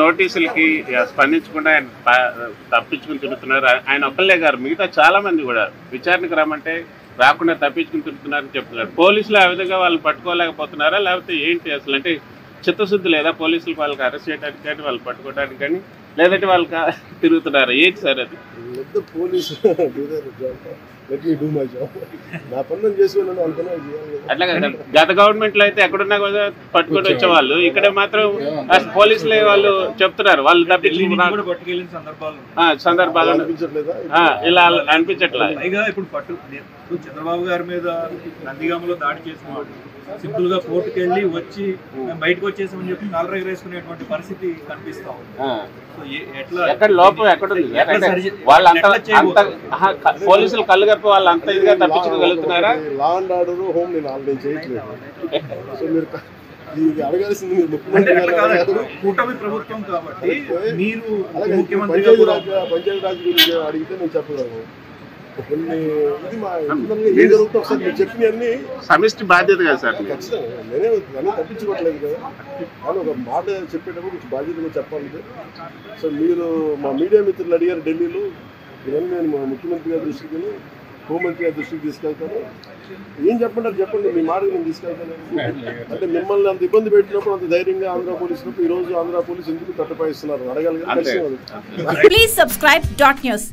నోటీసులకి స్పందించకుండా ఆయన తప్పించుకుని తిరుగుతున్నారు. ఆయన ఒక్కళ్ళే గారు, మిగతా చాలా మంది కూడా విచారణకు రమ్మంటే రాకుండా తప్పించుకుని తిరుగుతున్నారని చెప్తున్నారు. పోలీసులు ఆ విధంగా వాళ్ళు పట్టుకోలేకపోతున్నారా, లేకపోతే ఏంటి అసలు? అంటే చిత్తశుద్ధి లేదా పోలీసులకు వాళ్ళకి అరెస్ట్ చేయడానికి కానీ వాళ్ళు పట్టుకోవడానికి కానీ, లేదంటే వాళ్ళకి తిరుగుతున్నారు? ఏంటి సార్ అది? అట్లా గత గవర్నమెంట్ లో అయితే ఎక్కడున్నా కూడా పట్టుకొని వచ్చేవాళ్ళు, ఇక్కడ మాత్రం పోలీసులే వాళ్ళు చెప్తున్నారు వాళ్ళు సందర్భాలు ఇలా అనిపించట్లేదు. పైగా ఇప్పుడు చంద్రబాబు గారి మీద నందిగామలో దాడి చేసిన సింపుల్ గా కోర్టుకు వెళ్ళి వచ్చి మేము బయటకు వచ్చేసామని చెప్పి నల్ల ఎగరేసుకునేటువంటి పరిస్థితి కనిపిస్తా ఉంది. ఎక్కడ లోపం ఎక్కడుంది? వాళ్ళంతా పోలీసులు కళ్ళు కప్పి వాళ్ళు అంత ఇదిగా తప్పించుకోగలుగుతున్నారా? లా అండ్ ఆర్డర్ హోమ్ నేను ఆల్రెడీ చేయట్లేదు. సో మీరు అడగాల్సింది మీరు కూటమి ప్రభుత్వం కాబట్టి మీరు పంచాయతీ రాజ్ గురించి అడిగితే నేను చెప్పగలను. కొన్ని ఇది మా ఏ జరుగుతుందో ఒకసారి మీరు చెప్పినవన్నీ సమిష్టి బాధ్యత కదా సార్. ఖచ్చితంగా నేనే అన్నీ తప్పించుకోవట్లేదు కదా, కానీ ఒక మాట చెప్పేటప్పుడు కొంచెం బాధ్యతగా చెప్పాలి. సో మీరు మా మీడియా మిత్రులు అడిగారు ఢిల్లీలో, ఇవన్నీ నేను మా ముఖ్యమంత్రి గారి దృష్టికి, హోంమంత్రి గారి దృష్టికి తీసుకెళ్తాను. ఏం చెప్పంటారు చెప్పండి, మీ మాటకు నేను తీసుకెళ్తాను. అంటే మిమ్మల్ని అంత ఇబ్బంది పెట్టినప్పుడు, అంత ధైర్యంగా ఆంధ్ర పోలీసులకు ఈ రోజు ఆంధ్ర పోలీసు ఎందుకు కట్టపాయిస్తున్నారు అడగాలి. Please subscribe .news.